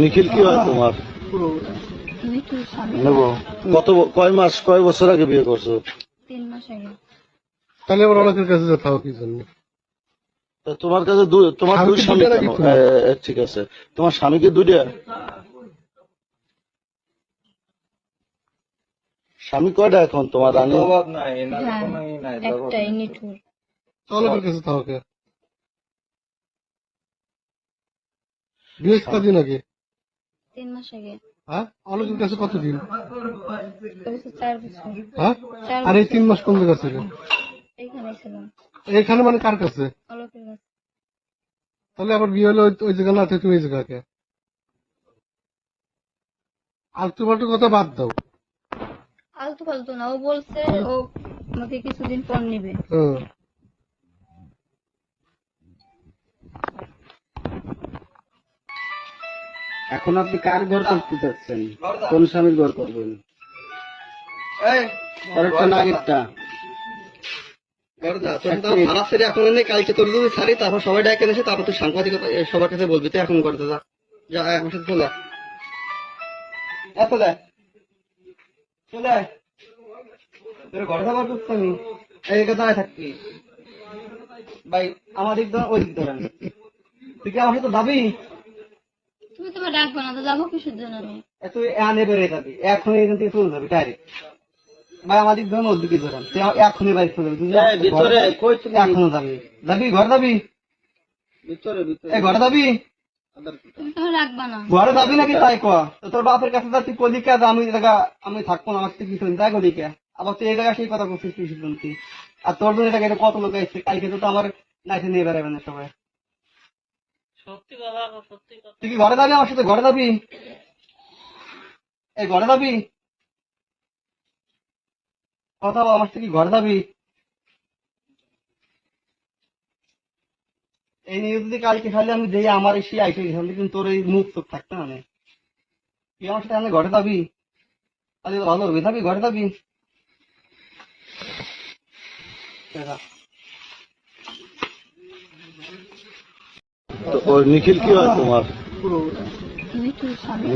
নিখিল কি হয় তোমার? নেব। কয় বছর আগে বিয়ে করছো? 3 মাস আগে। তাহলে আবার অনেকের কাছে যেতে হবে কি জন্য? তা তোমার কাছে তোমার দুই স্বামী কেন? ঠিক আছে, তোমার স্বামীকে দুইটা? স্বামী কয়টা এখন তোমার রানী? একটাই নিঠুর। অনেকের কাছে থাকে বিয়ে কতদিন আগে? 3 মাস আগে। হ্যাঁ, অনেকের কাছে কতদিন? 4 বছর। হ্যাঁ, আর এই 3 মাস কোন জায়গা ছিল? এইখানে ছিলাম। এখানে মানে কার কাছে? অলকের কাছে। তাহলে আবার বিয়ে হলো ওই জায়গা না থেকে তুমি এই জায়গাকে? আলতু ফালতু কথা বাদ দাও। আলতু ফালতু না, ও বলছে ও আমাকে কিছুদিন পর নিবে। এখন আপনি কার ঘর করতে চাচ্ছেন? কোন স্বামীর ঘর করবেন? পরেরটা না আগেরটা? কালকে তোর যদি ছাড়ি, তারপর সবাই ডাকে এসে তারপর তুই সাংবাদিকতা সবার কাছে বলবি, তুই এখন করতে যা। যা আমার সাথে চলে চলে চলে তোর ঘরে যাবার করতে আমি এই দাঁড়ায় থাকবি ভাই, আমার দিক ধর ওই দিক ধরেন। তুই কি আমার সাথে যাবি? তুমি তোমার ডাকবে না তো যাবো কিসের জন্য আমি? তুই এনে বেরিয়ে যাবি, এখন এখান থেকে চলে যাবি ডাইরেক্ট। ভাই আমার দিক ধরেন, ওর দিকে ধরেন, তুই এখনই বাইক চলে যাবি। ভিতরে এখনো যাবি? যাবি ঘরে যাবি? ভিতরে ঘরে যাবি? তুমি তোমার রাখবা না। ঘরে যাবি নাকি তাই কয়া? তো তোর বাপের কাছে যা, তুই কলি কে আমি থাকবো না, আমার তুই কিছু তাই কলি কে? আবার তুই এই জায়গায় সেই কথা বলছিস তুই। আর তোর জন্য এটা কত লোক এসছে, কালকে তো আমার নাইটে নিয়ে বেড়াবে না সবাই। সত্যি বাবা, সত্যি কথা। তুই কি ঘরে যাবি আমার সাথে? ঘরে যাবি? এই ঘরে যাবি? কথা বল আমার সাথে, কি ঘরে যাবি? এই নিয়ে যদি কালকে খালি আমি দেই আমার এসে আইসে গেছিলাম, কিন্তু তোর এই মুখ চোখ থাকতে না। তুই আমার সাথে আমি ঘরে যাবি? তাহলে ভালো হবে। যাবি ঘরে যাবি? নিখিল কি হয় তোমার? নিঠুর স্বামী।